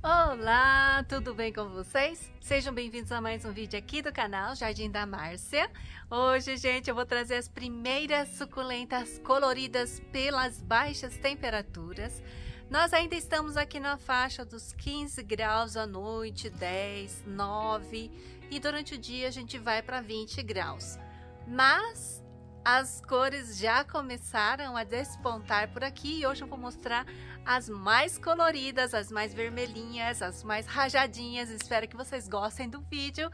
Olá, tudo bem com vocês? Sejam bem-vindos a mais um vídeo aqui do canal Jardim da Márcia. Hoje, gente, eu vou trazer as primeiras suculentas coloridas pelas baixas temperaturas. Nós ainda estamos aqui na faixa dos 15 graus à noite, 10, 9 e durante o dia a gente vai para 20 graus. Mas as cores já começaram a despontar por aqui e hoje eu vou mostrar as mais coloridas, as mais vermelhinhas, as mais rajadinhas. Espero que vocês gostem do vídeo.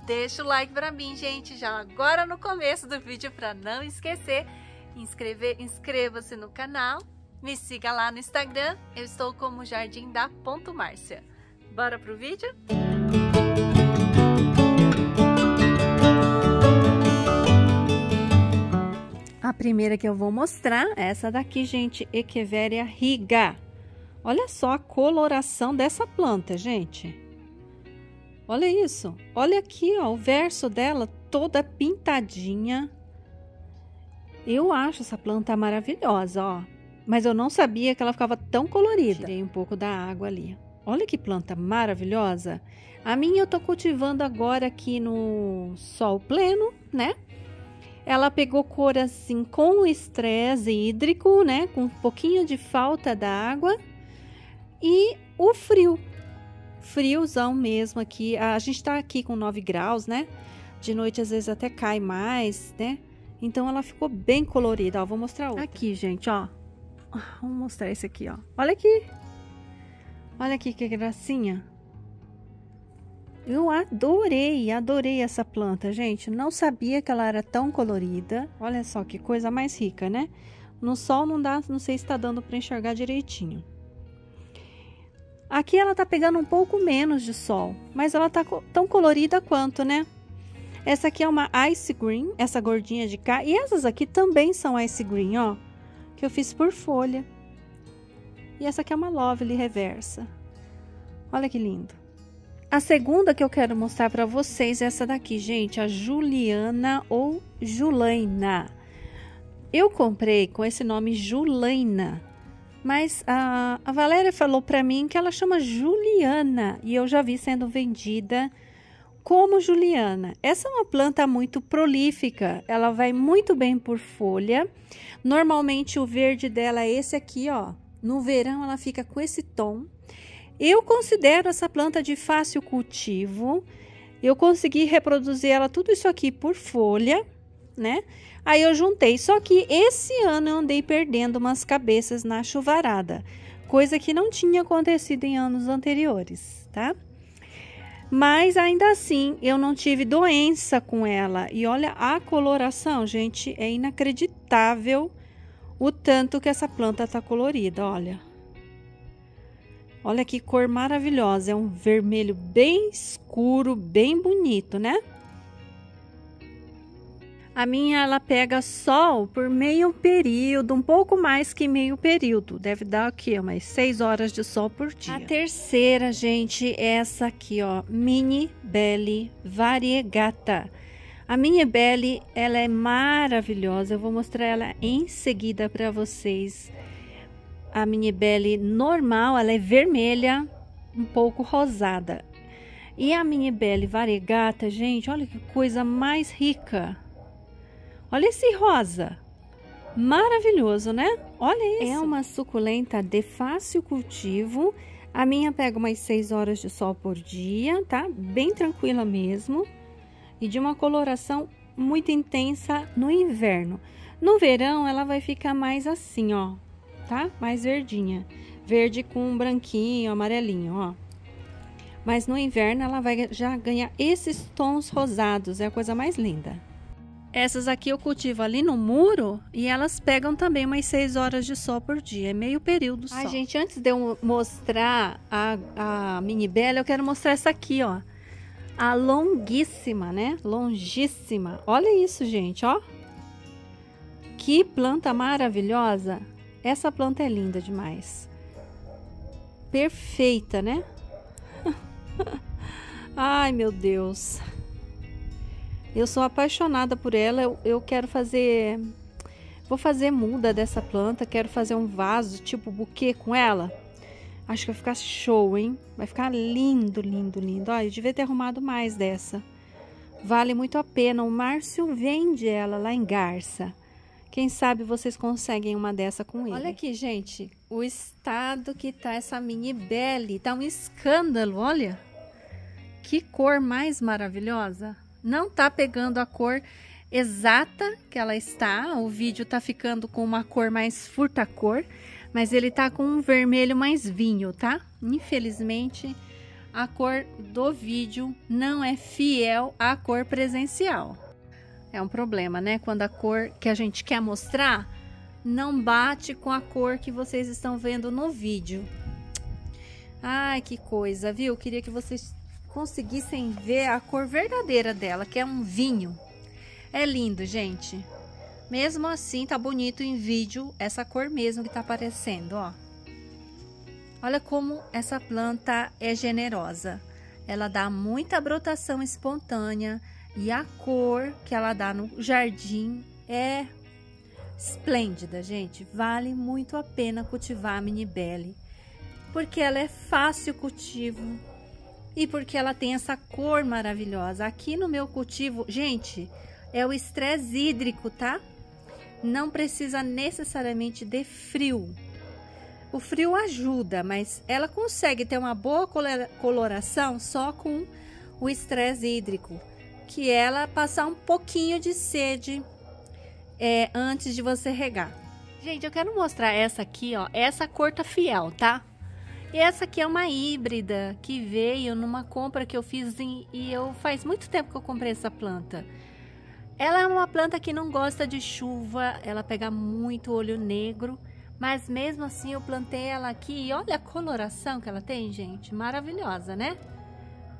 Deixa o like para mim, gente, já agora no começo do vídeo, para não esquecer. Inscreva-se no canal, me siga lá no Instagram, eu estou como jardim_da_márcia. Bora pro vídeo? A primeira que eu vou mostrar é essa daqui, gente, Echeveria Riga. Olha só a coloração dessa planta, gente. Olha isso. Olha aqui, ó, o verso dela toda pintadinha. Eu acho essa planta maravilhosa, ó. Mas eu não sabia que ela ficava tão colorida. Tirei um pouco da água ali. Olha que planta maravilhosa. A minha eu tô cultivando agora aqui no sol pleno, né? Ela pegou cor assim com estresse hídrico, né? Com um pouquinho de falta d'água. E o frio. Friozão mesmo aqui. A gente tá aqui com 9 graus, né? De noite às vezes até cai mais, né? Então ela ficou bem colorida. Ó, vou mostrar outra. Aqui, gente, ó. Vamos mostrar esse aqui, ó. Olha aqui. Olha aqui que gracinha. Eu adorei essa planta, gente. Não sabia que ela era tão colorida. Olha só que coisa mais rica, né? No sol não dá, não sei se tá dando para enxergar direitinho. Aqui ela tá pegando um pouco menos de sol, mas ela tá tão colorida quanto, né? Essa aqui é uma Ice Green, essa gordinha de cá. E essas aqui também são Ice Green, ó. Que eu fiz por folha. E essa aqui é uma Lovely Reversa. Olha que lindo. A segunda que eu quero mostrar para vocês é essa daqui, gente, a Juliana ou Julaina. Eu comprei com esse nome Julaina, mas a Valéria falou para mim que ela chama Juliana e eu já vi sendo vendida como Juliana. Essa é uma planta muito prolífica, ela vai muito bem por folha. Normalmente o verde dela é esse aqui, ó. No verão ela fica com esse tom. Eu considero essa planta de fácil cultivo. Eu consegui reproduzir ela tudo isso aqui por folha, né? Aí eu juntei. Só que esse ano eu andei perdendo umas cabeças na chuvarada. Coisa que não tinha acontecido em anos anteriores, tá? Mas ainda assim, eu não tive doença com ela. E olha a coloração, gente. É inacreditável o tanto que essa planta tá colorida, olha. Olha que cor maravilhosa, é um vermelho bem escuro, bem bonito, né? A minha, ela pega sol por meio período, um pouco mais que meio período. Deve dar aqui, umas 6 horas de sol por dia. A terceira, gente, é essa aqui, ó, Mini Belly Variegata. A Mini Belly, ela é maravilhosa, eu vou mostrar ela em seguida para vocês. A Mini Belly normal, ela é vermelha, um pouco rosada. E a Mini Belly Variegata, gente, olha que coisa mais rica. Olha esse rosa. Maravilhoso, né? Olha isso. É uma suculenta de fácil cultivo. A minha pega umas 6 horas de sol por dia, tá? Bem tranquila mesmo. E de uma coloração muito intensa no inverno. No verão, ela vai ficar mais assim, ó. Tá? Mais verdinha. Verde com branquinho, amarelinho, ó. Mas no inverno ela vai já ganhar esses tons rosados. É a coisa mais linda. Essas aqui eu cultivo ali no muro e elas pegam também umas 6 horas de sol por dia. É meio período só. Ai, gente, antes de eu mostrar a Mini Belly, eu quero mostrar essa aqui, ó. A longuíssima, né? Longíssima. Olha isso, gente, ó. Que planta maravilhosa. Essa planta é linda demais. Perfeita, né? Ai, meu Deus. Eu sou apaixonada por ela. Eu quero fazer... Vou fazer muda dessa planta. Quero fazer um vaso tipo buquê com ela. Acho que vai ficar show, hein? Vai ficar lindo, lindo, lindo. Olha, eu devia ter arrumado mais dessa. Vale muito a pena. O Márcio vende ela lá em Garça. Quem sabe vocês conseguem uma dessa com ele. Olha aqui, gente. O estado que tá essa Mini Belly. Tá um escândalo, olha. Que cor mais maravilhosa. Não tá pegando a cor exata que ela está. O vídeo tá ficando com uma cor mais furta-cor. Mas ele tá com um vermelho mais vinho, tá? Infelizmente, a cor do vídeo não é fiel à cor presencial. É um problema, né? Quando a cor que a gente quer mostrar não bate com a cor que vocês estão vendo no vídeo. Ai, que coisa, viu? Eu queria que vocês conseguissem ver a cor verdadeira dela, que é um vinho. É lindo, gente. Mesmo assim, tá bonito em vídeo, essa cor mesmo que tá aparecendo, ó. Olha como essa planta é generosa. Ela dá muita brotação espontânea e a cor que ela dá no jardim é esplêndida, gente. Vale muito a pena cultivar a Mini Belly, porque ela é fácil cultivo e porque ela tem essa cor maravilhosa. Aqui no meu cultivo, gente, é o estresse hídrico, tá? Não precisa necessariamente de frio. O frio ajuda, mas ela consegue ter uma boa coloração só com o estresse hídrico, que ela passar um pouquinho de sede antes de você regar. Gente, eu quero mostrar essa aqui, ó. Essa cor tá fiel, tá? E essa aqui é uma híbrida que veio numa compra que eu fiz faz muito tempo que eu comprei essa planta. Ela é uma planta que não gosta de chuva, ela pega muito olho negro, mas mesmo assim eu plantei ela aqui e olha a coloração que ela tem, gente, maravilhosa, né?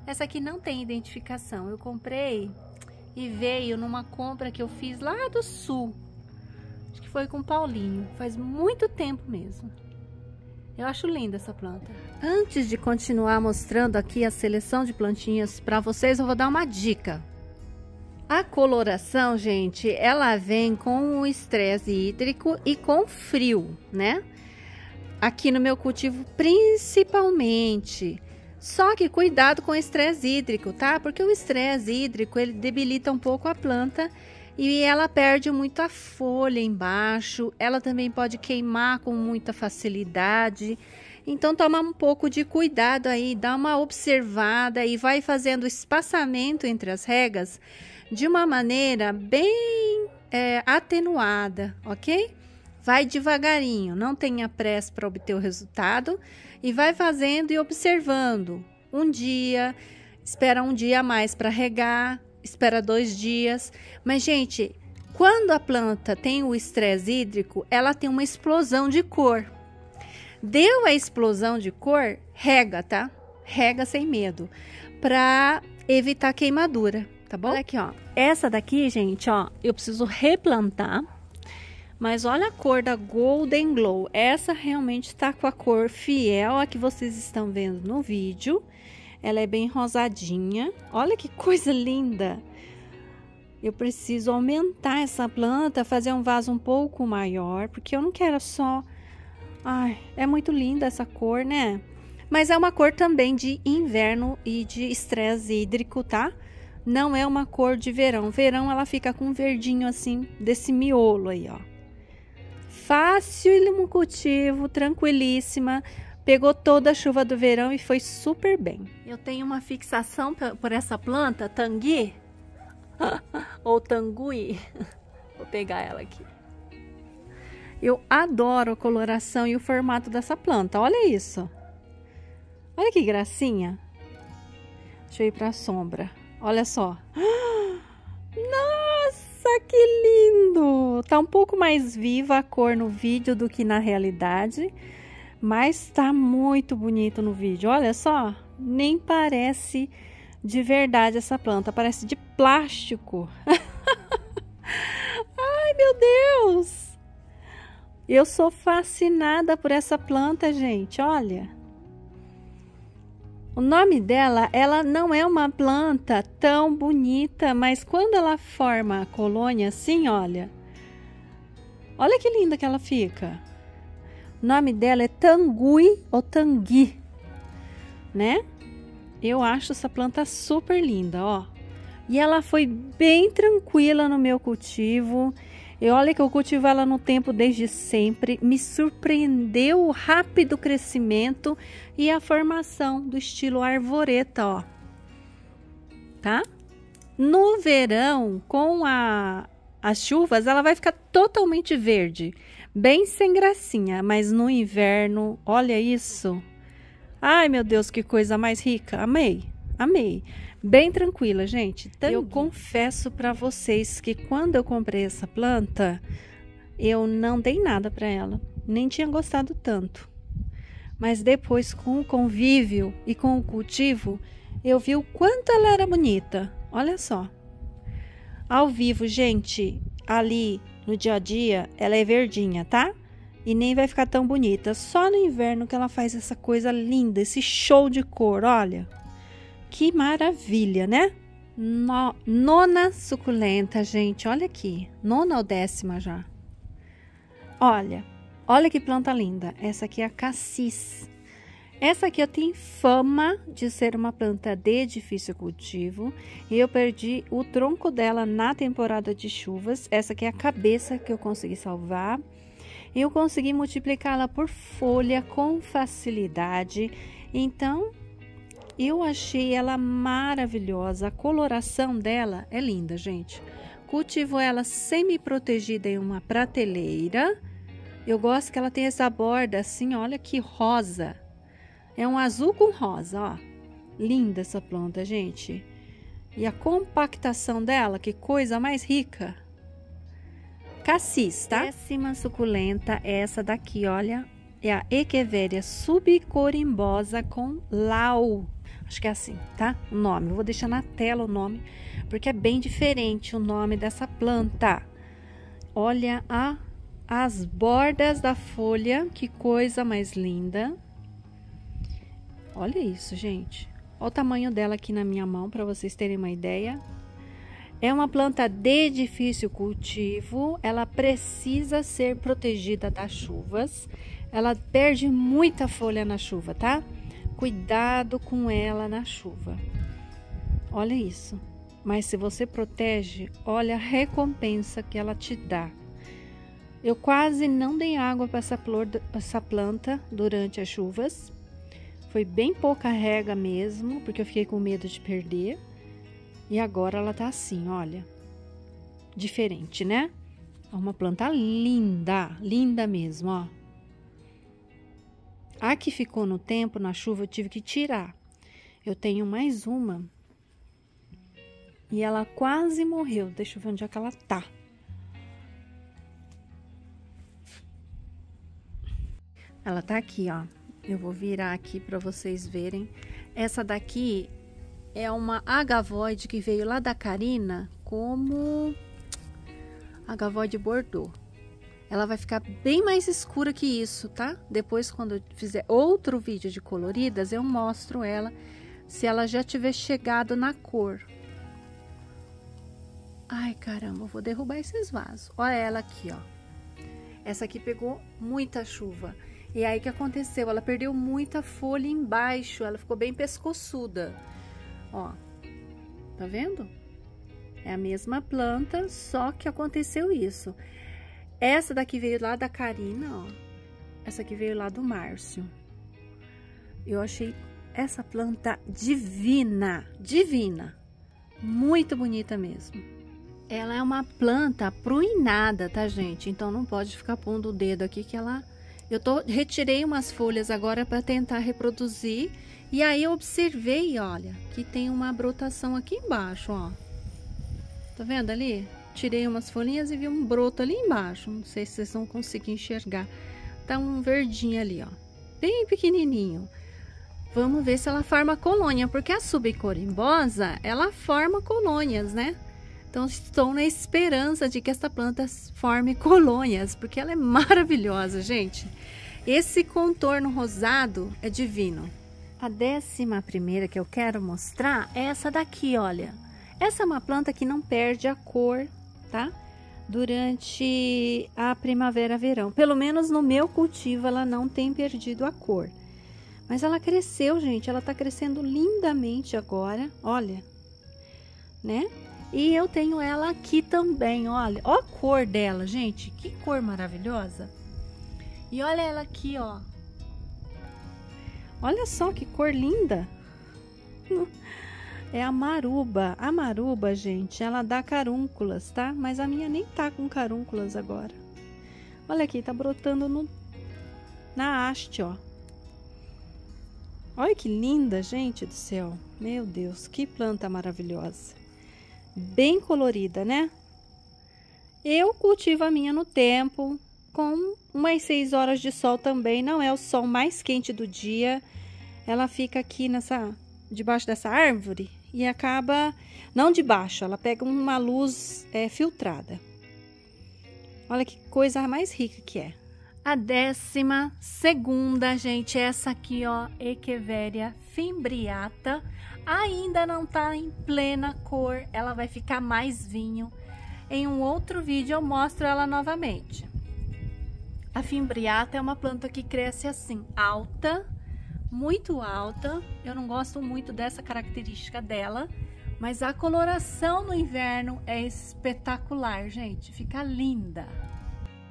Essa aqui não tem identificação, eu comprei e veio numa compra que eu fiz lá do sul, acho que foi com o Paulinho, faz muito tempo mesmo. Eu acho linda essa planta. Antes de continuar mostrando aqui a seleção de plantinhas para vocês, eu vou dar uma dica. A coloração, gente, ela vem com o estresse hídrico e com frio, né? Aqui no meu cultivo, principalmente. Só que cuidado com o estresse hídrico, tá? Porque o estresse hídrico, ele debilita um pouco a planta e ela perde muita folha embaixo. Ela também pode queimar com muita facilidade. Então, toma um pouco de cuidado aí, dá uma observada e vai fazendo espaçamento entre as regas de uma maneira bem atenuada, ok? Vai devagarinho, não tenha pressa para obter o resultado e vai fazendo e observando. Um dia, espera um dia a mais para regar, espera 2 dias. Mas, gente, quando a planta tem o estresse hídrico, ela tem uma explosão de cor. Deu a explosão de cor, rega, tá? Rega sem medo, para evitar queimadura. Tá bom? Olha aqui, ó. Essa daqui, gente, ó, eu preciso replantar. Mas olha a cor da Golden Glow. Essa realmente tá com a cor fiel a que vocês estão vendo no vídeo. Ela é bem rosadinha. Olha que coisa linda. Eu preciso aumentar essa planta, fazer um vaso um pouco maior, porque eu não quero só... Ai, é muito linda essa cor, né? Mas é uma cor também de inverno e de estresse hídrico, tá? Não é uma cor de verão. Verão ela fica com um verdinho assim, desse miolo aí, ó. Fácil no cultivo, tranquilíssima. Pegou toda a chuva do verão e foi super bem. Eu tenho uma fixação por essa planta, tangui. Ou tangui. Vou pegar ela aqui. Eu adoro a coloração e o formato dessa planta. Olha isso. Olha que gracinha. Deixa eu ir para a sombra. Olha só. Nossa, que lindo! Tá um pouco mais viva a cor no vídeo do que na realidade, mas tá muito bonito no vídeo. Olha só, nem parece de verdade essa planta, parece de plástico. Ai, meu Deus! Eu sou fascinada por essa planta, gente, olha. O nome dela, ela não é uma planta tão bonita, mas quando ela forma a colônia assim, olha. Olha que linda que ela fica. O nome dela é Tangui ou Tangui, né? Eu acho essa planta super linda, ó. E ela foi bem tranquila no meu cultivo. E olha que eu cultivo ela no tempo desde sempre. Me surpreendeu o rápido crescimento e a formação do estilo arvoreta, ó. Tá? No verão, com as chuvas, ela vai ficar totalmente verde. Bem sem gracinha. Mas no inverno, olha isso. Ai, meu Deus, que coisa mais rica. Amei, amei. Bem tranquila, gente. Eu confesso para vocês que quando eu comprei essa planta, eu não dei nada para ela. Nem tinha gostado tanto. Mas depois, com o convívio e com o cultivo, eu vi o quanto ela era bonita. Olha só. Ao vivo, gente, ali no dia a dia, ela é verdinha, tá? E nem vai ficar tão bonita. Só no inverno que ela faz essa coisa linda, esse show de cor, olha. Que maravilha, né? Nona suculenta, gente. Olha aqui. Nona ou 10ª já. Olha que planta linda. Essa aqui é a cassis. Essa aqui eu tenho fama de ser uma planta de difícil cultivo. E eu perdi o tronco dela na temporada de chuvas. Essa aqui é a cabeça que eu consegui salvar. E eu consegui multiplicá-la por folha com facilidade. Então, eu achei ela maravilhosa. A coloração dela é linda, gente. Cultivo ela semi-protegida em uma prateleira. Eu gosto que ela tem essa borda assim, olha que rosa. É um azul com rosa, ó. Linda essa planta, gente. E a compactação dela, que coisa mais rica. Cassis, tá? 10ª suculenta é essa daqui, olha. É a Echeveria subcorimbosa com lau. Acho que é assim, tá? O nome. Eu vou deixar na tela o nome, porque é bem diferente o nome dessa planta. Olha as bordas da folha, que coisa mais linda. Olha isso, gente. Olha o tamanho dela aqui na minha mão, para vocês terem uma ideia. É uma planta de difícil cultivo. Ela precisa ser protegida das chuvas. Ela perde muita folha na chuva, tá? Cuidado com ela na chuva. Olha isso. Mas se você protege, olha a recompensa que ela te dá. Eu quase não dei água para essa planta durante as chuvas. Foi bem pouca rega mesmo, porque eu fiquei com medo de perder. E agora ela tá assim, olha. Diferente, né? É uma planta linda, linda mesmo, ó. A que ficou no tempo, na chuva, eu tive que tirar. Eu tenho mais uma. E ela quase morreu. Deixa eu ver onde é que ela tá. Ela tá aqui, ó. Eu vou virar aqui para vocês verem. Essa daqui é uma agavoide que veio lá da Carina como agavoide Bordeaux. Ela vai ficar bem mais escura que isso, tá? Depois, quando eu fizer outro vídeo de coloridas, eu mostro ela, se ela já tiver chegado na cor. Ai, caramba, eu vou derrubar esses vasos. Olha ela aqui, ó. Essa aqui pegou muita chuva. E aí, o que aconteceu? Ela perdeu muita folha embaixo, ela ficou bem pescoçuda. Ó, tá vendo? É a mesma planta, só que aconteceu isso. Essa daqui veio lá da Carina, ó. Essa aqui veio lá do Márcio. Eu achei essa planta divina, divina. Muito bonita mesmo. Ela é uma planta pruinada, tá, gente? Então, não pode ficar pondo o dedo aqui que ela... retirei umas folhas agora para tentar reproduzir. E aí, eu observei, olha, que tem uma brotação aqui embaixo, ó. Tá vendo ali? Tirei umas folhinhas e vi um broto ali embaixo. Não sei se vocês vão conseguir enxergar. Tá um verdinho ali, ó. Bem pequenininho. Vamos ver se ela forma colônia, porque a subcorimbosa, ela forma colônias, né? Então, estou na esperança de que essa planta forme colônias, porque ela é maravilhosa, gente. Esse contorno rosado é divino. A 11ª que eu quero mostrar é essa daqui, olha. Essa é uma planta que não perde a cor, tá? durante a primavera-verão. Pelo menos no meu cultivo ela não tem perdido a cor. Mas ela cresceu, gente, ela tá crescendo lindamente agora, olha, né? E eu tenho ela aqui também, olha, ó a cor dela, gente, que cor maravilhosa. E olha ela aqui, ó. Olha só que cor linda. É a maruba. A maruba, gente, ela dá carúnculas, tá? Mas a minha nem tá com carúnculas agora. Olha aqui, tá brotando na haste, ó. Olha que linda, gente do céu. Meu Deus, que planta maravilhosa. Bem colorida, né? Eu cultivo a minha no tempo, com umas 6 horas de sol também. Não é o sol mais quente do dia. Ela fica aqui debaixo dessa árvore e acaba, não debaixo, ela pega uma luz filtrada. Olha que coisa mais rica que é. A 12ª, gente, essa aqui, ó, Echeveria fimbriata, ainda não tá em plena cor, ela vai ficar mais vinho. Em um outro vídeo eu mostro ela novamente. A fimbriata é uma planta que cresce assim, alta, muito alta. Eu não gosto muito dessa característica dela, mas a coloração no inverno é espetacular, gente, fica linda.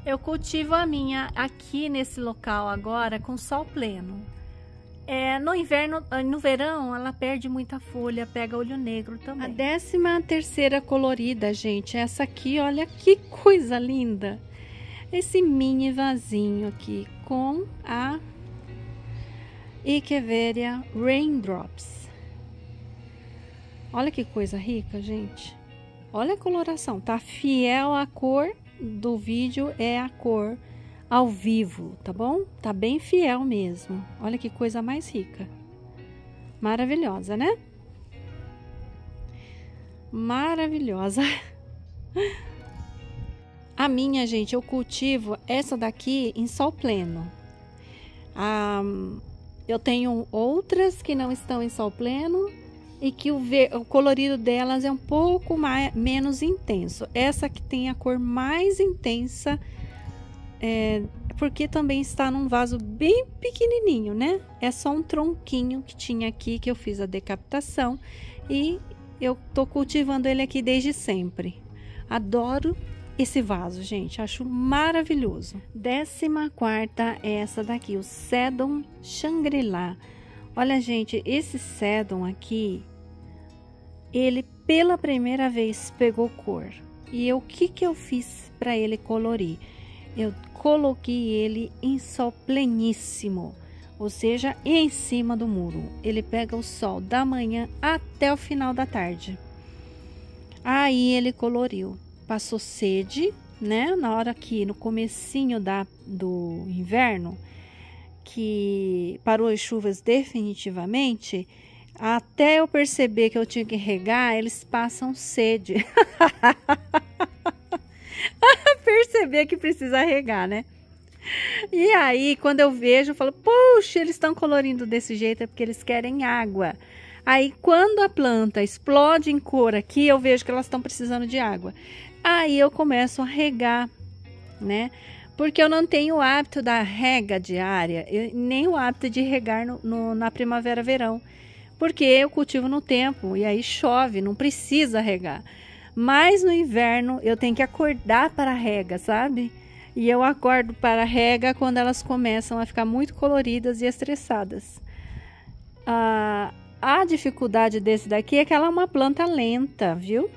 Eu cultivo a minha aqui nesse local agora com sol pleno. No inverno, no verão, ela perde muita folha, pega olho negro também. A 13ª colorida, gente, essa aqui, olha que coisa linda. Esse mini vasinho aqui com a Echeveria Raindrops. Olha que coisa rica, gente. Olha a coloração, tá fiel à cor do vídeo, é a cor ao vivo, tá bom? Tá bem fiel mesmo. Olha que coisa mais rica. Maravilhosa, né? Maravilhosa. A minha, gente, eu cultivo essa daqui em sol pleno. Eu tenho outras que não estão em sol pleno e que o colorido delas é um pouco menos intenso. Essa que tem a cor mais intensa, porque também está num vaso bem pequenininho, né? É só um tronquinho que tinha aqui, que eu fiz a decapitação e eu tô cultivando ele aqui desde sempre. Adoro esse vaso, gente, acho maravilhoso. 14ª é essa daqui, o Sedum Shangri-La. Olha, gente, esse Sedum aqui, ele pela primeira vez pegou cor. E o que eu fiz para ele colorir? Eu coloquei ele em sol pleníssimo, ou seja, em cima do muro. Ele pega o sol da manhã até o final da tarde. Aí ele coloriu. Passou sede, né? Na hora que no comecinho do inverno, que parou as chuvas definitivamente, até eu perceber que eu tinha que regar, eles passam sede. Perceber que precisa regar, né? E aí, quando eu vejo, eu falo, puxa, eles estão colorindo desse jeito, é porque eles querem água. Aí, quando a planta explode em cor aqui, eu vejo que elas estão precisando de água. Aí eu começo a regar, né? Porque eu não tenho o hábito da rega diária, nem o hábito de regar na primavera-verão. Porque eu cultivo no tempo e aí chove, não precisa regar. Mas no inverno eu tenho que acordar para a rega, sabe? E eu acordo para a rega quando elas começam a ficar muito coloridas e estressadas. A dificuldade desse daqui é que ela é uma planta lenta, viu?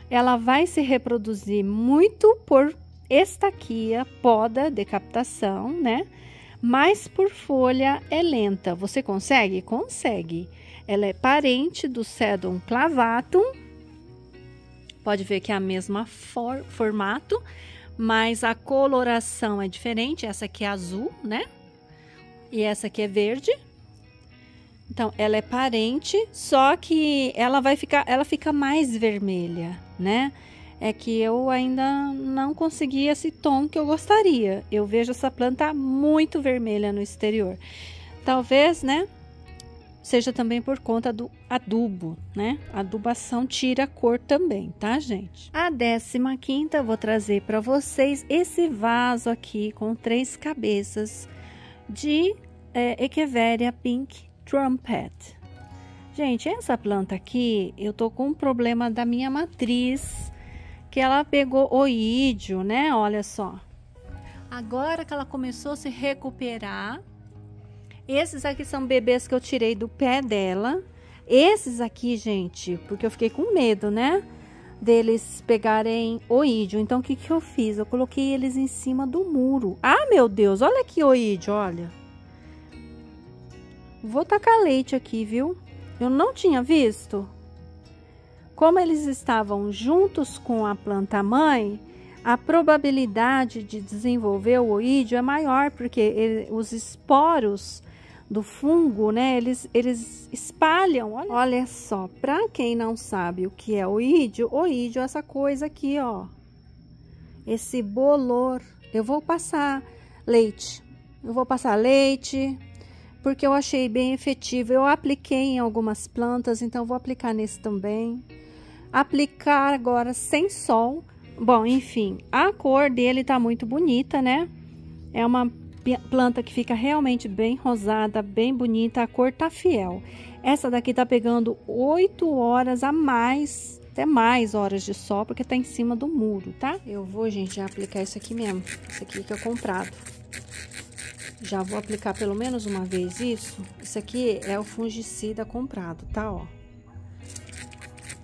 Ela vai se reproduzir muito por estaquia, poda, decapitação, né? Mas por folha é lenta. Você consegue? Consegue. Ela é parente do Sedum clavatum. Pode ver que é a mesma formato, mas a coloração é diferente. Essa aqui é azul, né? E essa aqui é verde. Então, ela é parente, só que ela fica mais vermelha, né? É que eu ainda não consegui esse tom que eu gostaria. Eu vejo essa planta muito vermelha no exterior. Talvez, né? seja também por conta do adubo, né? A adubação tira a cor também, tá, gente? A 15ª eu vou trazer para vocês esse vaso aqui com 3 cabeças de Echeveria Pink Trumpet. Gente, essa planta aqui, eu tô com um problema da minha matriz, que ela pegou oídio, né? Olha só. Agora que ela começou a se recuperar, esses aqui são bebês que eu tirei do pé dela. Esses aqui, gente, porque eu fiquei com medo, né? Deles pegarem oídio. Então, o que que eu fiz? Eu coloquei eles em cima do muro. Ah, meu Deus, olha aqui oídio, olha. Vou tacar leite aqui, viu? Eu não tinha visto. Como eles estavam juntos com a planta mãe, a probabilidade de desenvolver o oídio é maior, porque os esporos do fungo, né, eles espalham. Olha só, para quem não sabe o que é oídio é essa coisa aqui, ó. Esse bolor. Eu vou passar leite. Porque eu achei bem efetivo. Eu apliquei em algumas plantas, então vou aplicar nesse também. Aplicar agora sem sol. Bom, enfim, a cor dele tá muito bonita, né? É uma planta que fica realmente bem rosada, bem bonita, a cor tá fiel. Essa daqui tá pegando 8 horas a mais, até mais horas de sol, porque tá em cima do muro, tá? Eu vou, gente, já aplicar isso aqui mesmo, esse aqui que é comprado. Já vou aplicar pelo menos uma vez isso. Esse aqui é o fungicida comprado, tá, ó.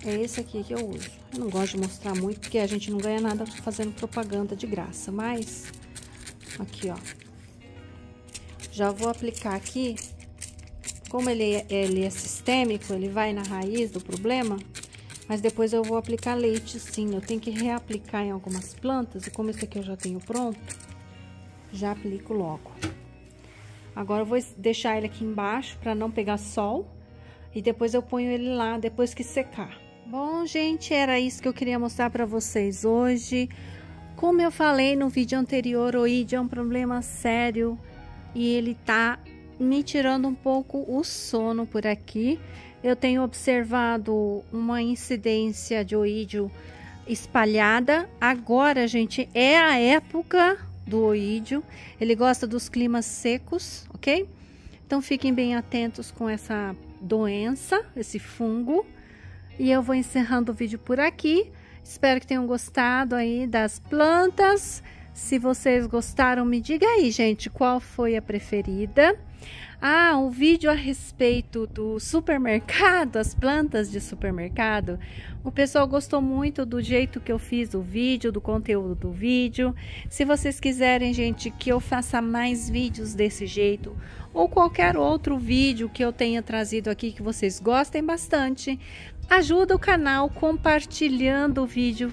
É esse aqui que eu uso. Eu não gosto de mostrar muito, porque a gente não ganha nada fazendo propaganda de graça, mas aqui, ó. Já vou aplicar aqui. Como ele é sistêmico, ele vai na raiz do problema, mas depois eu vou aplicar leite, sim. Eu tenho que reaplicar em algumas plantas, e como esse aqui eu já tenho pronto, já aplico logo. Agora eu vou deixar ele aqui embaixo para não pegar sol, e depois eu ponho ele lá depois que secar. Bom, gente, era isso que eu queria mostrar para vocês hoje. Como eu falei no vídeo anterior, o oídio é um problema sério e ele tá me tirando um pouco o sono por aqui. Eu tenho observado uma incidência de oídio espalhada. Agora, gente, é a época do oídio. Ele gosta dos climas secos, ok? Então, fiquem bem atentos com essa doença, esse fungo. E eu vou encerrando o vídeo por aqui. Espero que tenham gostado aí das plantas. Se vocês gostaram, me diga aí, gente, qual foi a preferida. Ah, um vídeo a respeito do supermercado, as plantas de supermercado. O pessoal gostou muito do jeito que eu fiz o vídeo, do conteúdo do vídeo. Se vocês quiserem, gente, que eu faça mais vídeos desse jeito, ou qualquer outro vídeo que eu tenha trazido aqui que vocês gostem bastante, ajuda o canal compartilhando o vídeo.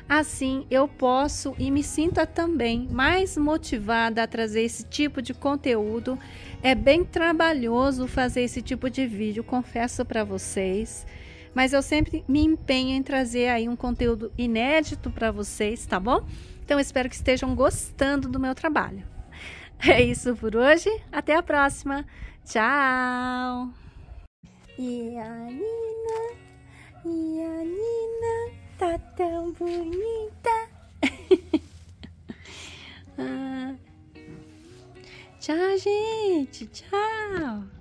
Assim eu posso e me sinta também mais motivada a trazer esse tipo de conteúdo. É bem trabalhoso fazer esse tipo de vídeo, confesso para vocês, mas eu sempre me empenho em trazer aí um conteúdo inédito para vocês, tá bom? Então espero que estejam gostando do meu trabalho. É isso por hoje, até a próxima. Tchau! E a Nina tá tão bonita. Tchau, gente. Tchau.